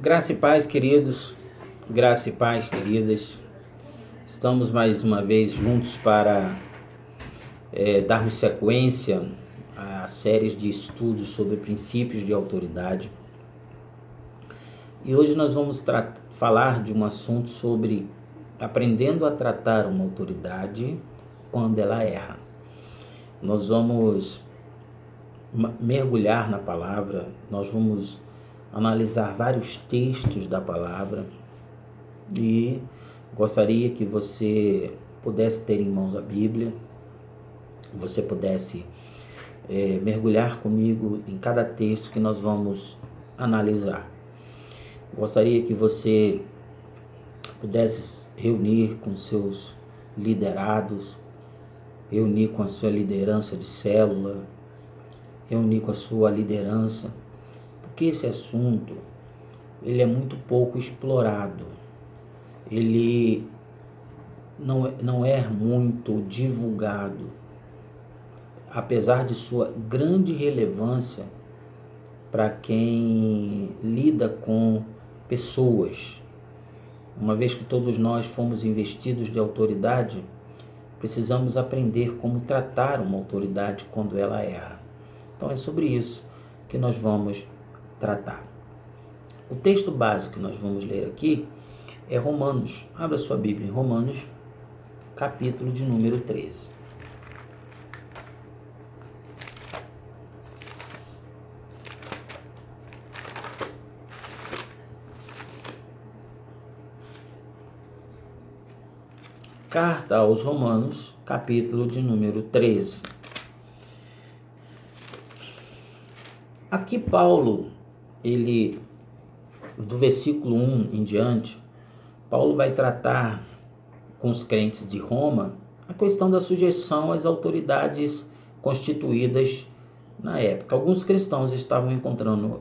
Graça e paz, queridos, graça e paz, queridas. Estamos mais uma vez juntos para darmos sequência a séries de estudos sobre princípios de autoridade. E hoje nós vamos falar de um assunto sobre aprendendo a tratar uma autoridade quando ela erra. Nós vamos mergulhar na palavra, nós vamos analisar vários textos da palavra e gostaria que você pudesse ter em mãos a Bíblia, você pudesse mergulhar comigo em cada texto que nós vamos analisar. Gostaria que você pudesse reunir com seus liderados, reunir com a sua liderança de célula, reunir com a sua liderança, porque esse assunto ele é muito pouco explorado, ele não é muito divulgado, apesar de sua grande relevância para quem lida com pessoas. Uma vez que todos nós fomos investidos de autoridade, precisamos aprender como tratar uma autoridade quando ela erra. Então é sobre isso que nós vamos tratar. O texto básico que nós vamos ler aqui é Romanos. Abra sua Bíblia em Romanos, capítulo de número 13. Carta aos Romanos, capítulo de número 13. Aqui Paulo, do versículo 1 em diante, Paulo vai tratar com os crentes de Roma a questão da sujeição às autoridades constituídas na época. Alguns cristãos estavam encontrando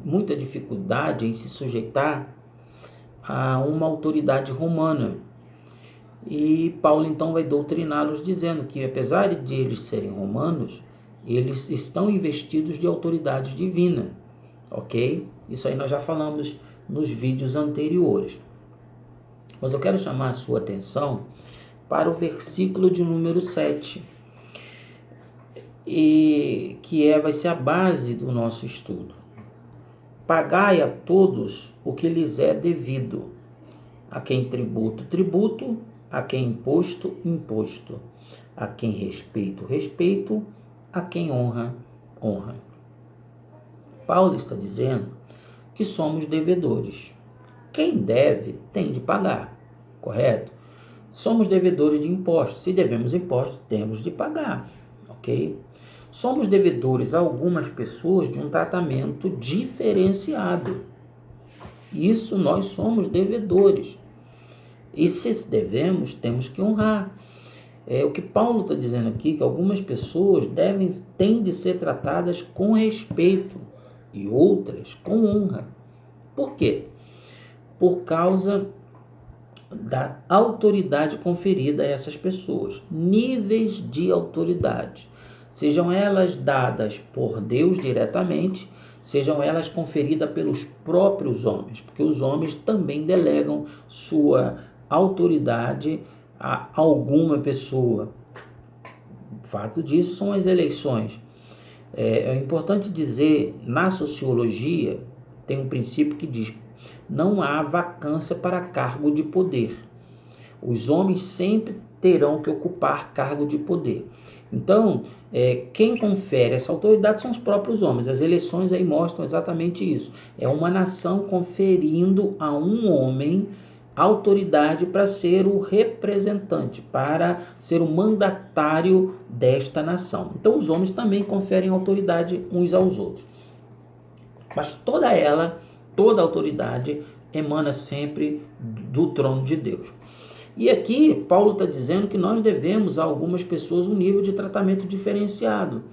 muita dificuldade em se sujeitar a uma autoridade romana. E Paulo então vai doutriná-los dizendo que apesar de eles serem romanos, eles estão investidos de autoridade divina, ok? Isso aí nós já falamos nos vídeos anteriores. Mas eu quero chamar a sua atenção para o versículo de número 7, vai ser a base do nosso estudo. Pagai a todos o que lhes é devido, a quem tributo, tributo, a quem imposto, imposto, a quem respeito, respeito, a quem honra, honra. Paulo está dizendo que somos devedores. Quem deve tem de pagar, correto? Somos devedores de impostos. Se devemos impostos, temos de pagar, ok? Somos devedores a algumas pessoas de um tratamento diferenciado. Isso nós somos devedores. E se devemos, temos que honrar. O que Paulo está dizendo aqui, que algumas pessoas têm de ser tratadas com respeito e outras com honra. Por quê? Por causa da autoridade conferida a essas pessoas. Níveis de autoridade. Sejam elas dadas por Deus diretamente, sejam elas conferidas pelos próprios homens, porque os homens também delegam sua autoridade a alguma pessoa. O fato disso são as eleições. É importante dizer, na sociologia, tem um princípio que diz: não há vacância para cargo de poder. Os homens sempre terão que ocupar cargo de poder. Então, quem confere essa autoridade são os próprios homens. As eleições aí mostram exatamente isso. É uma nação conferindo a um homem autoridade para ser o representante, para ser o mandatário desta nação. Então, os homens também conferem autoridade uns aos outros. Mas toda autoridade emana sempre do trono de Deus. E aqui, Paulo está dizendo que nós devemos a algumas pessoas um nível de tratamento diferenciado.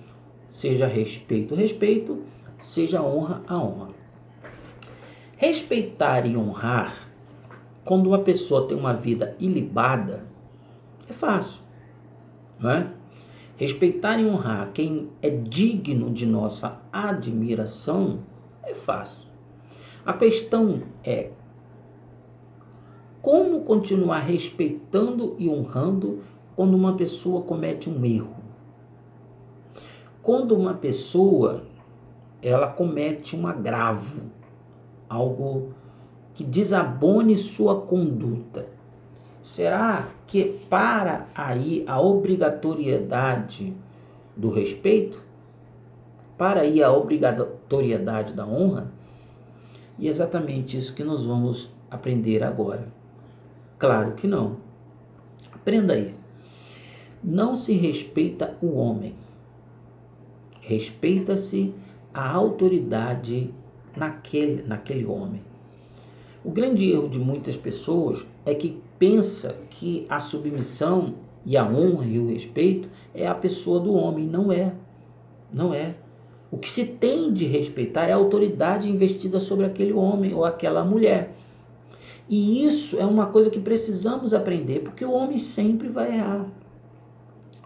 Seja respeito, respeito, seja honra, a honra. Respeitar e honrar, quando uma pessoa tem uma vida ilibada, é fácil, não é? Respeitar e honrar quem é digno de nossa admiração é fácil. A questão é como continuar respeitando e honrando quando uma pessoa comete um erro. Quando uma pessoa ela comete um agravo, algo que desabone sua conduta. Será que para aí a obrigatoriedade do respeito? Para aí a obrigatoriedade da honra? E é exatamente isso que nós vamos aprender agora. Claro que não. Aprenda aí. Não se respeita o homem. Respeita-se a autoridade naquele homem. O grande erro de muitas pessoas é que pensa que a submissão e a honra e o respeito é a pessoa do homem. Não é. Não é. O que se tem de respeitar é a autoridade investida sobre aquele homem ou aquela mulher. E isso é uma coisa que precisamos aprender, porque o homem sempre vai errar.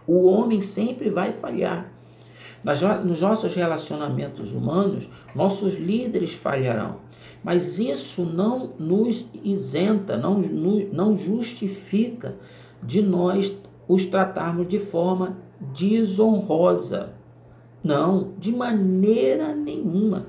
O homem sempre vai falhar. Nos nossos relacionamentos humanos, nossos líderes falharão. Mas isso não nos isenta, não justifica de nós os tratarmos de forma desonrosa. Não, de maneira nenhuma,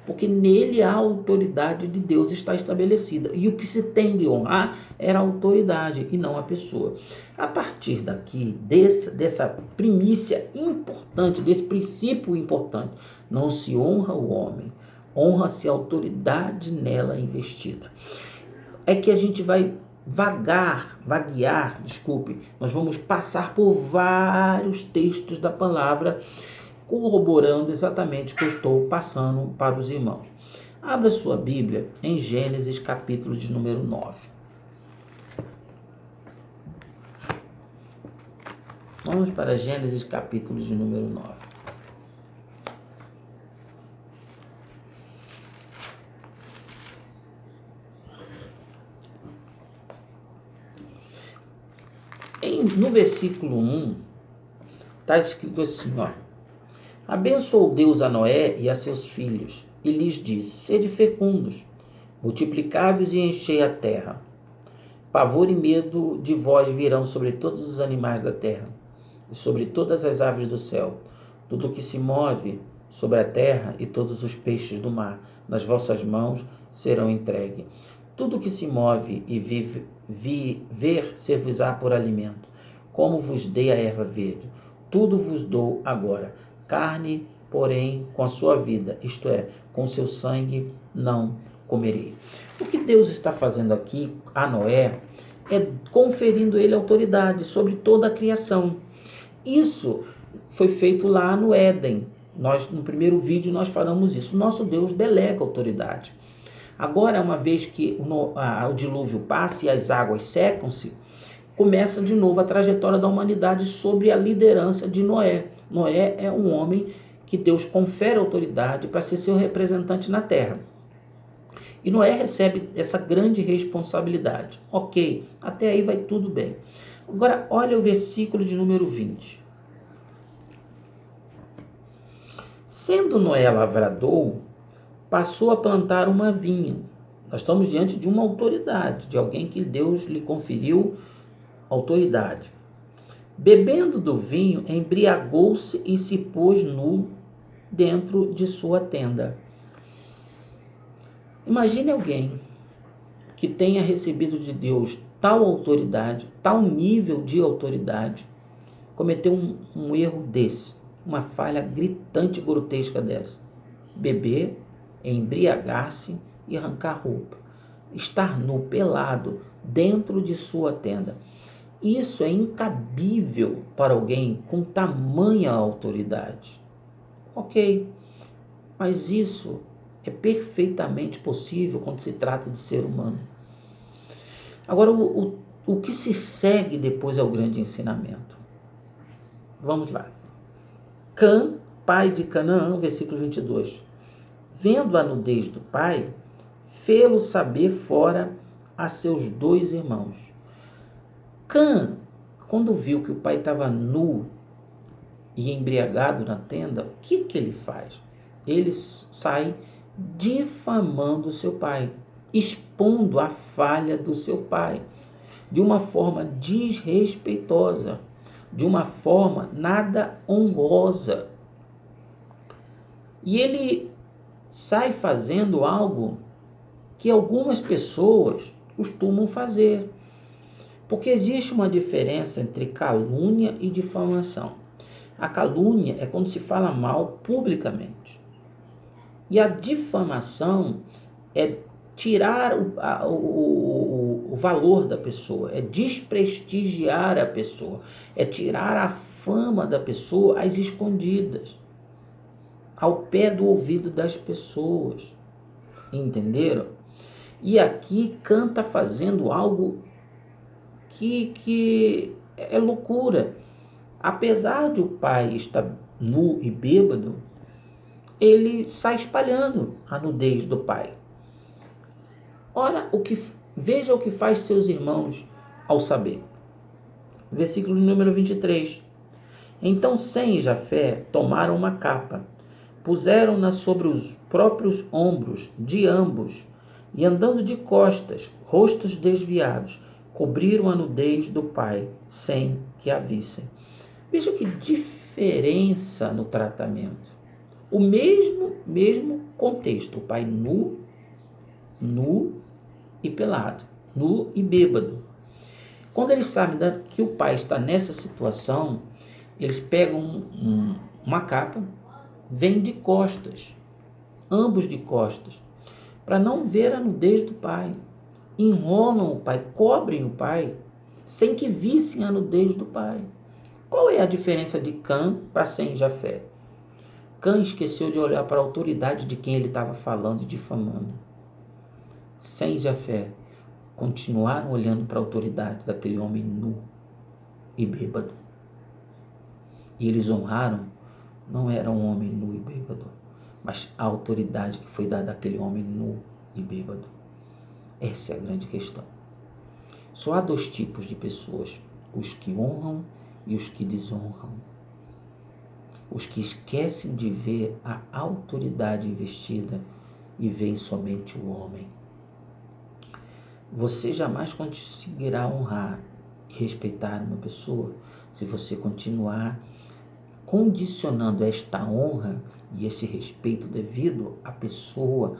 porque nele a autoridade de Deus está estabelecida. E o que se tem de honrar era a autoridade e não a pessoa. A partir daqui, dessa primícia importante, desse princípio importante, não se honra o homem, honra-se a autoridade nela investida. É que a gente vai nós vamos passar por vários textos da palavra, corroborando exatamente o que eu estou passando para os irmãos. Abra sua Bíblia em Gênesis capítulo de número 9. Vamos para Gênesis capítulo de número 9. No versículo 1, está escrito assim, ó. Abençoou Deus a Noé e a seus filhos, e lhes disse, sede fecundos, multiplicai-vos e enchei a terra. Pavor e medo de vós virão sobre todos os animais da terra, e sobre todas as aves do céu, tudo o que se move sobre a terra e todos os peixes do mar, nas vossas mãos serão entregues. Tudo o que se move e viver ser-vos-á por alimento. Como vos dei a erva verde, tudo vos dou agora. Carne, porém, com a sua vida, isto é, com seu sangue, não comerei. O que Deus está fazendo aqui a Noé é conferindo ele autoridade sobre toda a criação. Isso foi feito lá no Éden. No primeiro vídeo nós falamos isso. Nosso Deus delega autoridade. Agora, uma vez que o dilúvio passa e as águas secam-se, começa de novo a trajetória da humanidade sobre a liderança de Noé. Noé é um homem que Deus confere autoridade para ser seu representante na terra. E Noé recebe essa grande responsabilidade. Ok, até aí vai tudo bem. Agora, olha o versículo de número 20. Sendo Noé lavrador, passou a plantar uma vinha. Nós estamos diante de uma autoridade, de alguém que Deus lhe conferiu autoridade. Bebendo do vinho, embriagou-se e se pôs nu dentro de sua tenda. Imagine alguém que tenha recebido de Deus tal autoridade, tal nível de autoridade, cometer um erro desse, uma falha gritante e grotesca dessa. Beber, embriagar-se e arrancar roupa. Estar nu, pelado, dentro de sua tenda. Isso é incabível para alguém com tamanha autoridade. Ok, mas isso é perfeitamente possível quando se trata de ser humano. Agora, o que se segue depois é o grande ensinamento. Vamos lá. Cã, pai de Canaã, versículo 22. Vendo a nudez do pai, fê-lo saber fora a seus 2 irmãos. Cã, quando viu que o pai estava nu e embriagado na tenda, o que ele faz? Ele sai difamando seu pai, expondo a falha do seu pai, de uma forma desrespeitosa, de uma forma nada honrosa. E ele sai fazendo algo que algumas pessoas costumam fazer, porque existe uma diferença entre calúnia e difamação. A calúnia é quando se fala mal publicamente. E a difamação é tirar o valor da pessoa, é desprestigiar a pessoa, é tirar a fama da pessoa às escondidas, ao pé do ouvido das pessoas. Entenderam? E aqui Cã está fazendo algo que é loucura. Apesar de o pai estar nu e bêbado, ele sai espalhando a nudez do pai. Ora, veja o que faz seus irmãos ao saber. Versículo número 23. Então Sem e Jafé tomaram uma capa, puseram-na sobre os próprios ombros de ambos, e andando de costas, rostos desviados, cobriram a nudez do pai, sem que a vissem. Veja que diferença no tratamento. O mesmo contexto, o pai nu e pelado, nu e bêbado. Quando eles sabem que o pai está nessa situação, eles pegam uma capa, vêm de costas, ambos de costas, para não ver a nudez do pai. Enrolam o pai, cobrem o pai, sem que vissem a nudez do pai. Qual é a diferença de Cã para Sem e Jafé? Cã esqueceu de olhar para a autoridade de quem ele estava falando e difamando. Sem e Jafé continuaram olhando para a autoridade daquele homem nu e bêbado. E eles honraram, não era um homem nu e bêbado, mas a autoridade que foi dada àquele homem nu e bêbado. Essa é a grande questão. Só há dois tipos de pessoas: os que honram e os que desonram. Os que esquecem de ver a autoridade investida e veem somente o homem. Você jamais conseguirá honrar e respeitar uma pessoa se você continuar condicionando esta honra e este respeito devido à pessoa,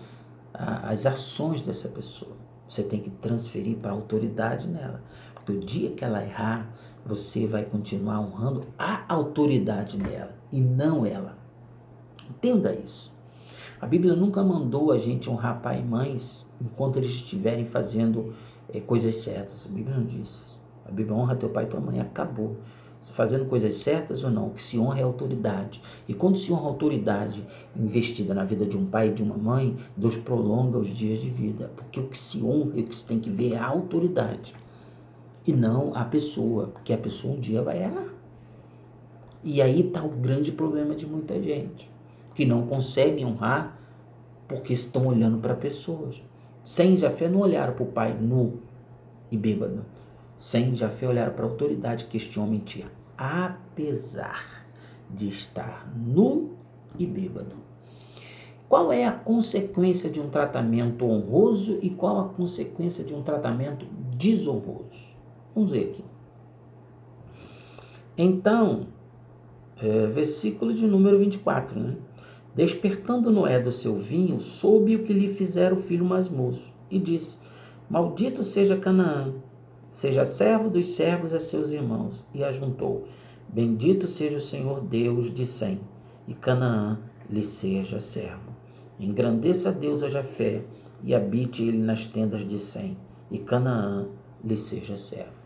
às ações dessa pessoa. Você tem que transferir para a autoridade nela. Porque o dia que ela errar, você vai continuar honrando a autoridade nela e não ela. Entenda isso. A Bíblia nunca mandou a gente honrar pai e mães enquanto eles estiverem fazendo coisas certas. A Bíblia não diz isso. A Bíblia honra teu pai e tua mãe. Acabou. Fazendo coisas certas ou não, o que se honra é a autoridade. E quando se honra a autoridade investida na vida de um pai e de uma mãe, Deus prolonga os dias de vida. Porque o que se honra e o que se tem que ver é a autoridade e não a pessoa, porque a pessoa um dia vai errar. E aí está o grande problema de muita gente, que não consegue honrar porque estão olhando para pessoas. Sem e Jafé não olharam para o pai nu e bêbado. Sem e Jafé olharam para a autoridade que este homem tinha, apesar de estar nu e bêbado. Qual é a consequência de um tratamento honroso e qual a consequência de um tratamento desonroso? Vamos ver aqui. Então, versículo de número 24, né? Despertando Noé do seu vinho, soube o que lhe fizera o filho mais moço, e disse: Maldito seja Canaã, seja servo dos servos a seus irmãos. E ajuntou: Bendito seja o Senhor Deus de Sem, e Canaã lhe seja servo. Engrandeça Deus a Jafé, e habite ele nas tendas de Sem, e Canaã lhe seja servo.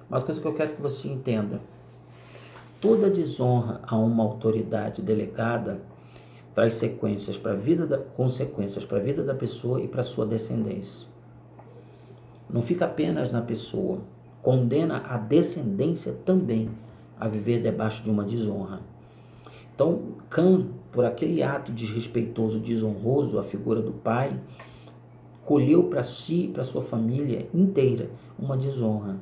Uma coisa que eu quero que você entenda: toda desonra a uma autoridade delegada traz consequências para a vida da pessoa e para a sua descendência. Não fica apenas na pessoa, condena a descendência também a viver debaixo de uma desonra. Então, Cã, por aquele ato desrespeitoso, desonroso, a figura do pai, colheu para si e para sua família inteira uma desonra.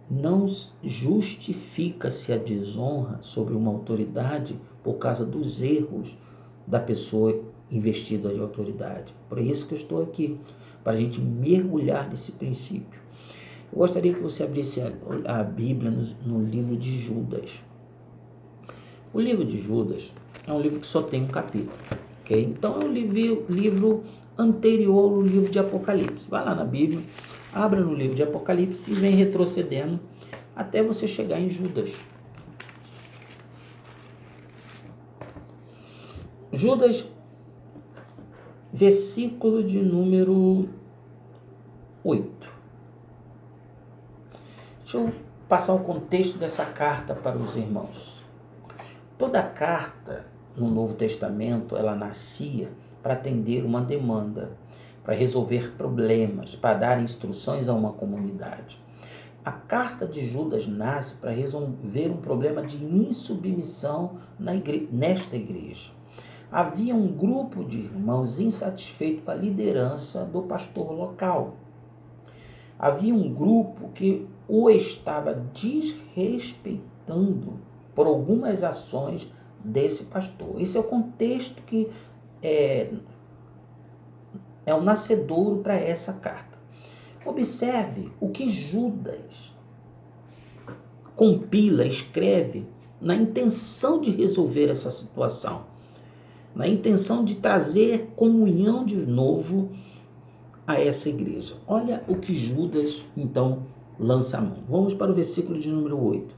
Não justifica-se a desonra sobre uma autoridade por causa dos erros da pessoa investida de autoridade. Por isso que eu estou aqui, para a gente mergulhar nesse princípio. Eu gostaria que você abrisse a Bíblia no livro de Judas. O livro de Judas é um livro que só tem um capítulo, ok? Então é um livro anterior ao livro de Apocalipse. Vai lá na Bíblia, abra no livro de Apocalipse e vem retrocedendo até você chegar em Judas. Judas, versículo de número 8. Deixa eu passar o contexto dessa carta para os irmãos. Toda carta no Novo Testamento, ela nascia para atender uma demanda, para resolver problemas, para dar instruções a uma comunidade. A carta de Judas nasce para resolver um problema de insubmissão nesta igreja. Havia um grupo de irmãos insatisfeito com a liderança do pastor local. Havia um grupo que o estava desrespeitando por algumas ações desse pastor. Esse é o contexto que é o nascedouro para essa carta. Observe o que Judas compila, escreve na intenção de resolver essa situação, na intenção de trazer comunhão de novo a essa igreja. Olha o que Judas, então, lança a mão. Vamos para o versículo de número 8.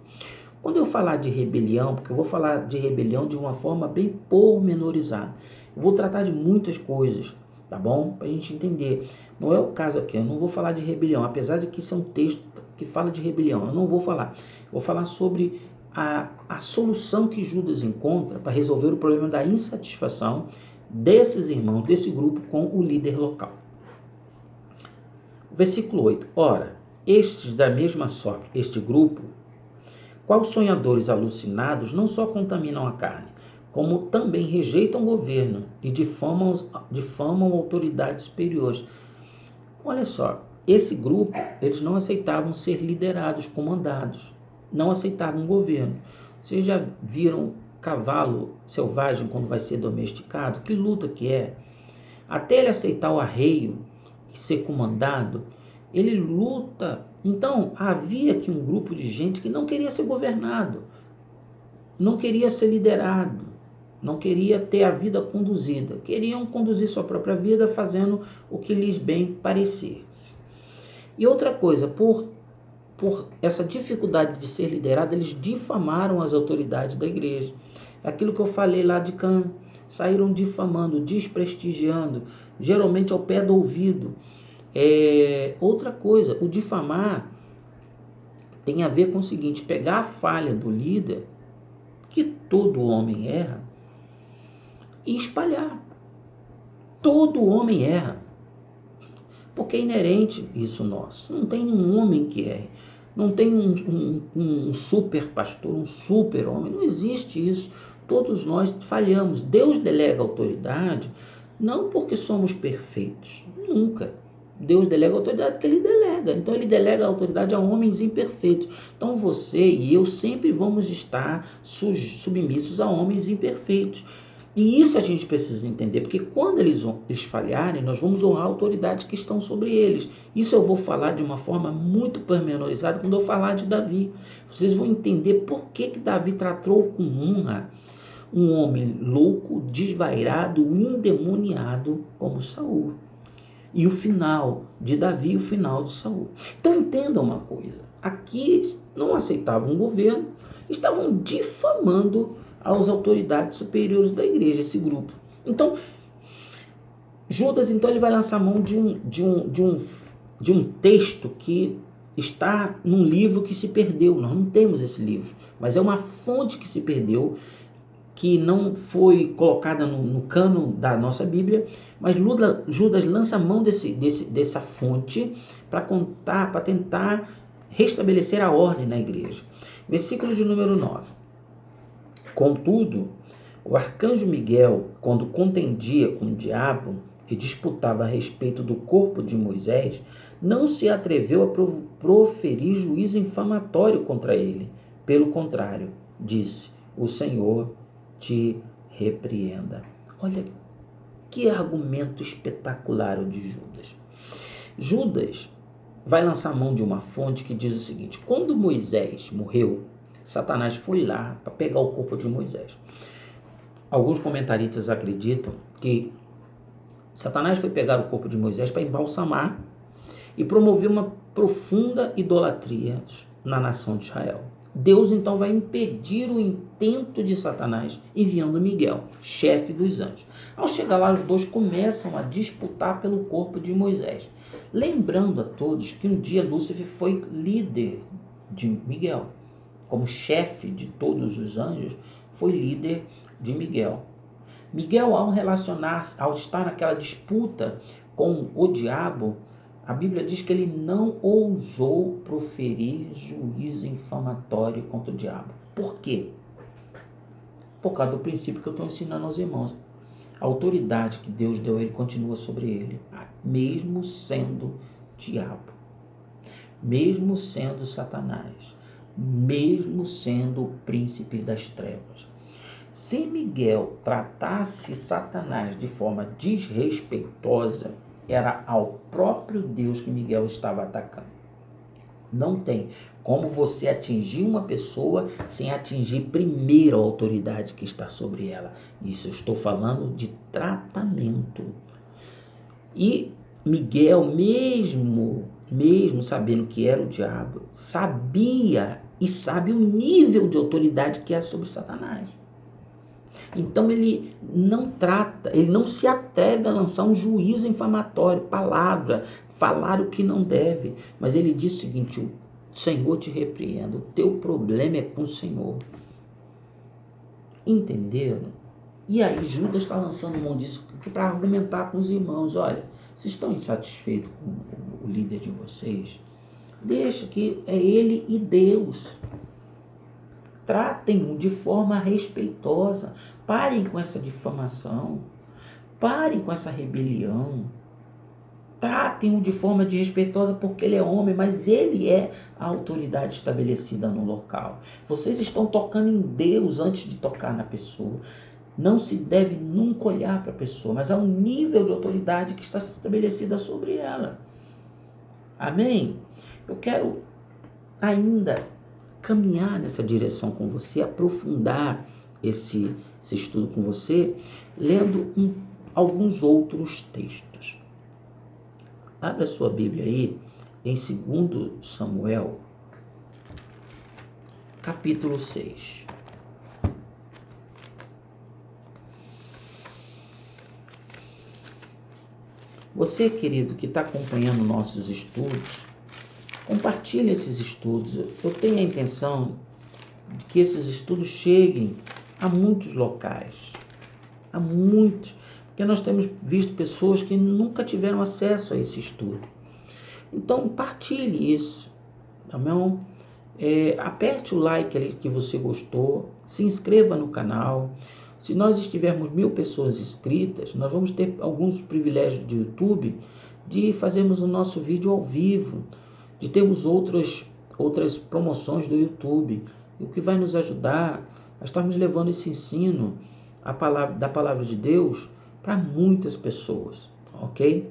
Quando eu falar de rebelião, porque eu vou falar de rebelião de uma forma bem pormenorizada, eu vou tratar de muitas coisas, tá bom? Para a gente entender. Não é o caso aqui, eu não vou falar de rebelião, apesar de que isso é um texto que fala de rebelião, eu não vou falar. Eu vou falar sobre a solução que Judas encontra para resolver o problema da insatisfação desses irmãos, desse grupo com o líder local. Versículo 8. Ora, estes da mesma sorte, este grupo, quais sonhadores alucinados, não só contaminam a carne, como também rejeitam o governo e difamam autoridades superiores. Olha só, esse grupo, eles não aceitavam ser liderados, comandados, não aceitavam o governo. Vocês já viram cavalo selvagem quando vai ser domesticado? Que luta que é! Até ele aceitar o arreio e ser comandado, ele luta. Então, havia aqui um grupo de gente que não queria ser governado, não queria ser liderado, não queria ter a vida conduzida, queriam conduzir sua própria vida fazendo o que lhes bem parecesse. E outra coisa, por essa dificuldade de ser liderado, eles difamaram as autoridades da igreja. Aquilo que eu falei lá de Cã, saíram difamando, desprestigiando, geralmente ao pé do ouvido. Outra coisa, o difamar tem a ver com o seguinte: pegar a falha do líder, que todo homem erra, e espalhar. Todo homem erra, porque é inerente isso nosso. Não tem um homem que erre, não tem um super pastor, um super homem, não existe isso. Todos nós falhamos. Deus delega autoridade não porque somos perfeitos, nunca. Deus delega autoridade porque Ele delega. Então Ele delega a autoridade a homens imperfeitos. Então você e eu sempre vamos estar submissos a homens imperfeitos. E isso a gente precisa entender, porque quando eles falharem, nós vamos honrar a autoridade que estão sobre eles. Isso eu vou falar de uma forma muito pormenorizada quando eu falar de Davi. Vocês vão entender por que Davi tratou com honra um homem louco, desvairado, endemoniado como Saul. E o final de Davi e o final de Saul. Então entenda uma coisa. Aqui não aceitavam o governo, estavam difamando as autoridades superiores da igreja, esse grupo. Então, Judas, então, ele vai lançar mão de um texto que está num livro que se perdeu. Nós não temos esse livro, mas é uma fonte que se perdeu, que não foi colocada no cânon da nossa Bíblia, mas Judas lança mão dessa fonte para tentar restabelecer a ordem na igreja. Versículo de número 9. Contudo, o arcanjo Miguel, quando contendia com o diabo e disputava a respeito do corpo de Moisés, não se atreveu a proferir juízo infamatório contra ele. Pelo contrário, disse: o Senhor te repreenda. Olha Que argumento espetacular o de Judas. Judas vai lançar mão de uma fonte que diz o seguinte: quando Moisés morreu, Satanás foi lá para pegar o corpo de Moisés. Alguns comentaristas acreditam que Satanás foi pegar o corpo de Moisés para embalsamar e promover uma profunda idolatria na nação de Israel. Deus então vai impedir o intento de Satanás enviando Miguel, chefe dos anjos. Ao chegar lá, os dois começam a disputar pelo corpo de Moisés. Lembrando a todos que um dia Lúcifer foi líder de Miguel. Como chefe de todos os anjos, foi líder de Miguel. Miguel, ao estar naquela disputa com o diabo, a Bíblia diz que ele não ousou proferir juízo infamatório contra o diabo. Por quê? Por causa do princípio que eu estou ensinando aos irmãos. A autoridade que Deus deu a ele continua sobre ele, mesmo sendo diabo, mesmo sendo Satanás, mesmo sendo o príncipe das trevas. Se Miguel tratasse Satanás de forma desrespeitosa, era ao próprio Deus que Miguel estava atacando. Não tem como você atingir uma pessoa sem atingir primeiro a autoridade que está sobre ela. Isso eu estou falando de tratamento. E Miguel, mesmo sabendo que era o diabo, sabia e sabe o nível de autoridade que é sobre Satanás. Então ele não se atreve a lançar um juízo infamatório, palavra, falar o que não deve. Mas ele diz o seguinte: o Senhor te repreenda, o teu problema é com o Senhor. Entenderam? E aí Judas está lançando mão disso para argumentar com os irmãos: olha, vocês estão insatisfeitos com o líder de vocês? Deixa que é ele e Deus. Tratem-o de forma respeitosa. Parem com essa difamação. Parem com essa rebelião. Tratem-o de forma desrespeitosa porque ele é homem, mas ele é a autoridade estabelecida no local. Vocês estão tocando em Deus antes de tocar na pessoa. Não se deve nunca olhar para a pessoa, mas ao nível de autoridade que está estabelecida sobre ela. Amém? Eu quero ainda caminhar nessa direção com você, aprofundar esse estudo com você, lendo alguns outros textos. Abra sua Bíblia aí em 2 Samuel, capítulo 6. Você, querido, que está acompanhando nossos estudos, compartilhe esses estudos. Eu tenho a intenção de que esses estudos cheguem a muitos locais, a muitos, porque nós temos visto pessoas que nunca tiveram acesso a esse estudo. Então, partilhe isso, tá bom? Aperte o like ali que você gostou, se inscreva no canal. Se nós estivermos 1000 pessoas inscritas, nós vamos ter alguns privilégios do YouTube de fazermos o nosso vídeo ao vivo, de termos outras promoções do YouTube, o que vai nos ajudar a estarmos levando esse ensino da palavra de Deus para muitas pessoas, ok?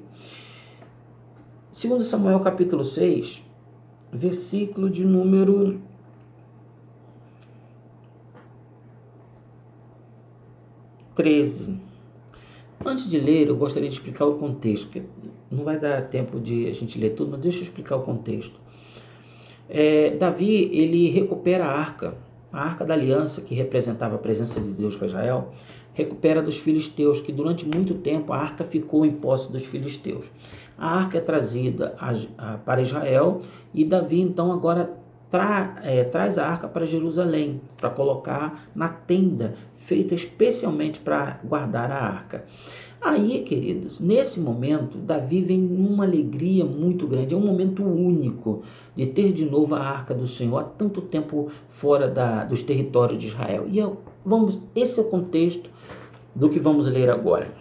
2 Samuel capítulo 6, versículo de número 13. Antes de ler, eu gostaria de explicar o contexto, porque não vai dar tempo de a gente ler tudo, mas deixa eu explicar o contexto. Davi, ele recupera a arca da aliança, que representava a presença de Deus para Israel, recupera dos filisteus, que durante muito tempo a arca ficou em posse dos filisteus. A arca é trazida para Israel e Davi então agora traz a arca para Jerusalém, para colocar na tenda feita especialmente para guardar a arca. Aí, queridos, nesse momento, Davi vem numa alegria muito grande. É um momento único de ter de novo a arca do Senhor, há tanto tempo fora dos territórios de Israel. E esse é o contexto do que vamos ler agora.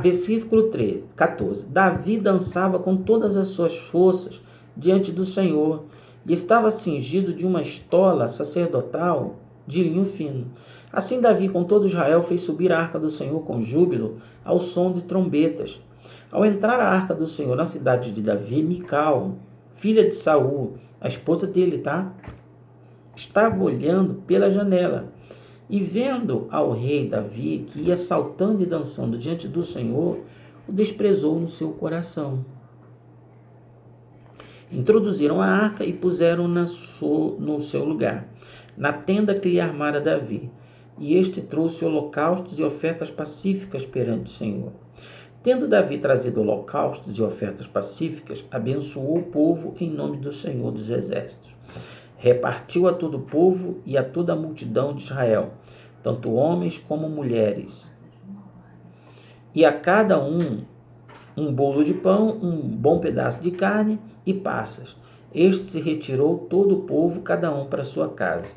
Versículo 14. Davi dançava com todas as suas forças diante do Senhor e estava cingido de uma estola sacerdotal de linho fino. Assim Davi com todo Israel fez subir a arca do Senhor com júbilo ao som de trombetas. Ao entrar a arca do Senhor na cidade de Davi, Mical, filha de Saul, a esposa dele, estava olhando pela janela. E vendo ao rei Davi, que ia saltando e dançando diante do Senhor, o desprezou no seu coração. Introduziram a arca e puseram-na no seu lugar, na tenda que lhe armara Davi. E este trouxe holocaustos e ofertas pacíficas perante o Senhor. Tendo Davi trazido holocaustos e ofertas pacíficas, abençoou o povo em nome do Senhor dos Exércitos. Repartiu a todo o povo e a toda a multidão de Israel, tanto homens como mulheres. E a cada um bolo de pão, um bom pedaço de carne e passas. Este se retirou todo o povo, cada um para sua casa.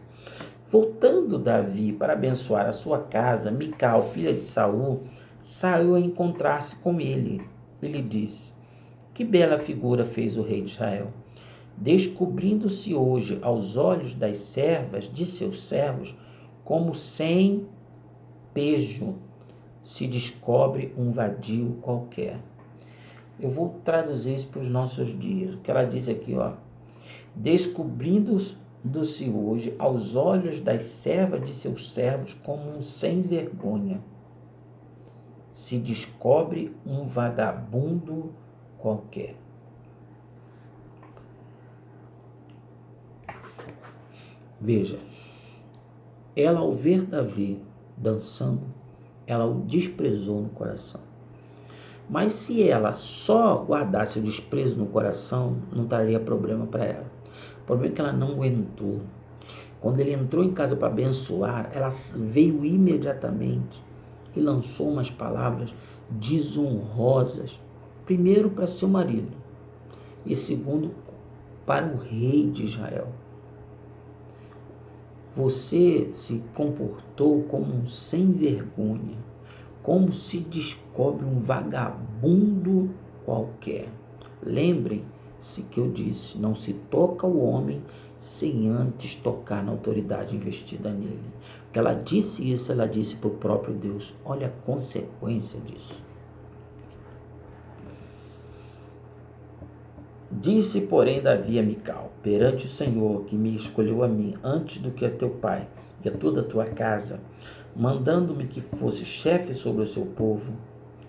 Voltando Davi para abençoar a sua casa, Mical, filha de Saul, saiu a encontrar-se com ele. Ele disse: que bela figura fez o rei de Israel, descobrindo-se hoje aos olhos das servas de seus servos, como sem pejo se descobre um vadio qualquer. Eu vou traduzir isso para os nossos dias. O que ela diz aqui, descobrindo-se hoje aos olhos das servas de seus servos como um sem vergonha se descobre um vagabundo qualquer. Veja, ela ao ver Davi dançando, ela o desprezou no coração. Mas se ela só guardasse o desprezo no coração, não traria problema para ela. O problema é que ela não aguentou. Quando ele entrou em casa para abençoar, ela veio imediatamente e lançou umas palavras desonrosas, primeiro para seu marido e segundo para o rei de Israel. Você se comportou como um sem vergonha, como se descobre um vagabundo qualquer. Lembrem-se que eu disse, não se toca o homem sem antes tocar na autoridade investida nele. Porque ela disse isso, ela disse para o próprio Deus. Olha a consequência disso. Disse, porém, Davi a Mical: perante o Senhor, que me escolheu a mim, antes do que a teu pai e a toda a tua casa, mandando-me que fosse chefe sobre o seu povo,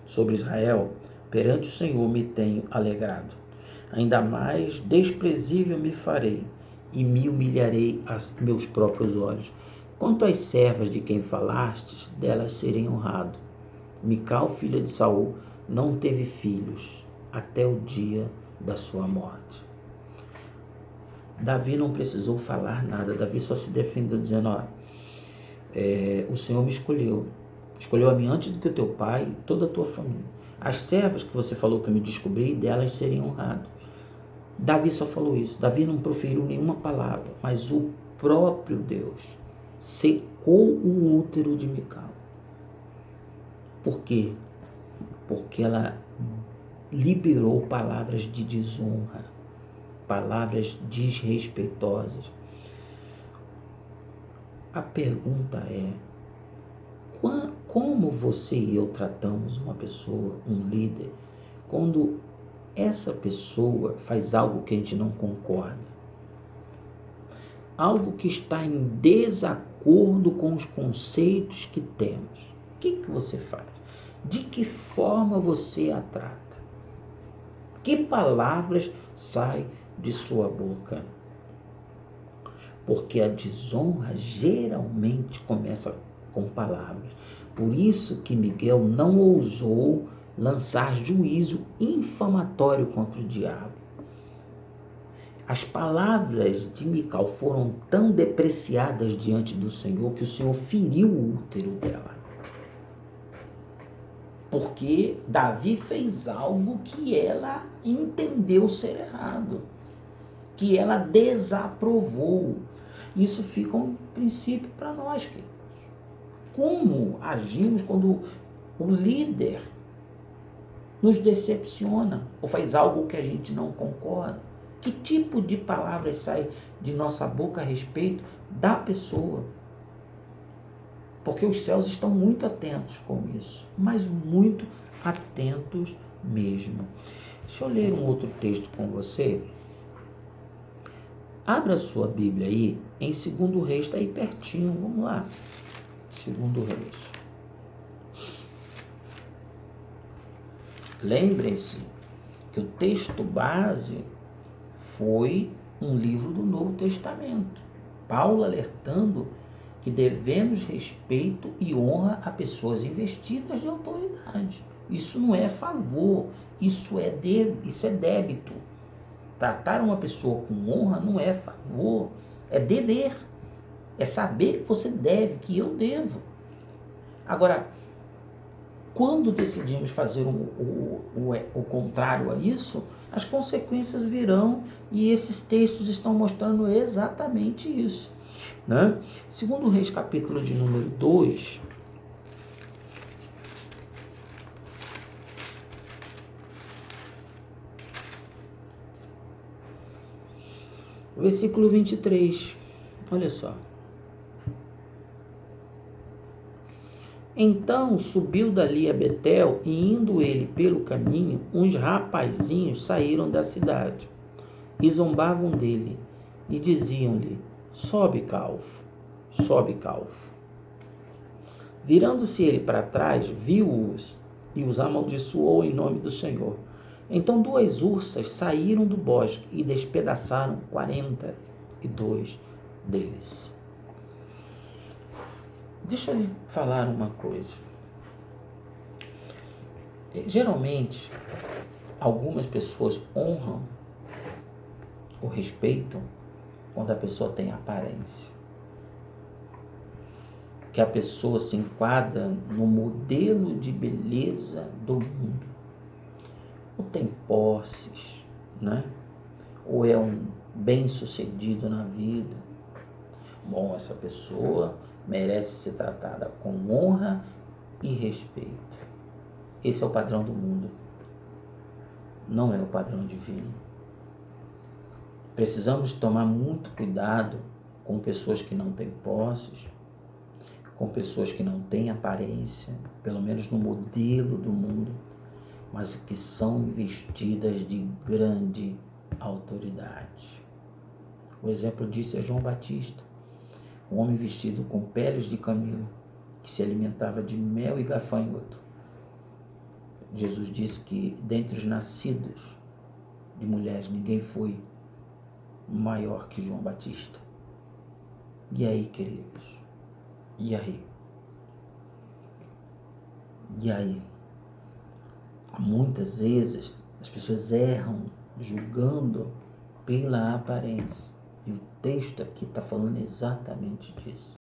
sobre Israel, perante o Senhor me tenho alegrado. Ainda mais desprezível me farei, e me humilharei a meus próprios olhos. Quanto às servas de quem falastes, delas serei honrado. Mical, filha de Saul, não teve filhos, até o dia da sua morte. Davi não precisou falar nada. Davi só se defendeu dizendo: o Senhor me escolheu a mim antes do que o teu pai e toda a tua família. As servas que você falou que eu me descobri, delas seriam honradas. Davi só falou isso. Davi não proferiu nenhuma palavra, mas o próprio Deus secou o útero de Mical. Por quê? Porque ela liberou palavras de desonra, palavras desrespeitosas. A pergunta é: como você e eu tratamos uma pessoa, um líder, quando essa pessoa faz algo que a gente não concorda? Algo que está em desacordo com os conceitos que temos. O que você faz? De que forma você a trata? Que palavras saem de sua boca? Porque a desonra geralmente começa com palavras. Por isso que Miguel não ousou lançar juízo infamatório contra o diabo. As palavras de Mical foram tão depreciadas diante do Senhor que o Senhor feriu o útero dela. Porque Davi fez algo que ela entendeu ser errado, que ela desaprovou. Isso fica um princípio para nós, queridos. Como agimos quando o líder nos decepciona ou faz algo que a gente não concorda? Que tipo de palavras sai de nossa boca a respeito da pessoa? porque os céus estão muito atentos com isso, mas muito atentos mesmo. Deixa eu ler um outro texto com você. Abra sua Bíblia aí em 2 Reis, está aí pertinho, vamos lá. 2 Reis. Lembrem-se que o texto base foi um livro do Novo Testamento. Paulo alertando que devemos respeito e honra a pessoas investidas de autoridade. Isso não é favor, isso é débito. Tratar uma pessoa com honra não é favor, é dever. É saber que você deve, que eu devo. Agora, quando decidimos fazer o contrário a isso, as consequências virão, e esses textos estão mostrando exatamente isso. Né? 2 Reis, capítulo de número 2, versículo 23, olha só. Então subiu dali a Betel, e indo ele pelo caminho, uns rapazinhos saíram da cidade, e zombavam dele, e diziam-lhe: sobe, calvo, sobe, calvo. Virando-se ele para trás, viu-os, e os amaldiçoou em nome do Senhor. Então 2 ursas saíram do bosque e despedaçaram 42 deles. Deixa eu lhe falar uma coisa. Geralmente, algumas pessoas honram ou respeitam quando a pessoa tem aparência. Que a pessoa se enquadra no modelo de beleza do mundo. Ou tem posses, né? Ou é um bem-sucedido na vida. Bom, essa pessoa merece ser tratada com honra e respeito. Esse é o padrão do mundo. Não é o padrão divino. Precisamos tomar muito cuidado com pessoas que não têm posses, com pessoas que não têm aparência, pelo menos no modelo do mundo, mas que são investidas de grande autoridade. O exemplo disso é João Batista, um homem vestido com peles de camelo, que se alimentava de mel e gafanhoto. Jesus disse que dentre os nascidos de mulheres ninguém foi maior que João Batista. E aí, queridos? E aí? E aí? Muitas vezes as pessoas erram julgando pela aparência. E o texto aqui está falando exatamente disso.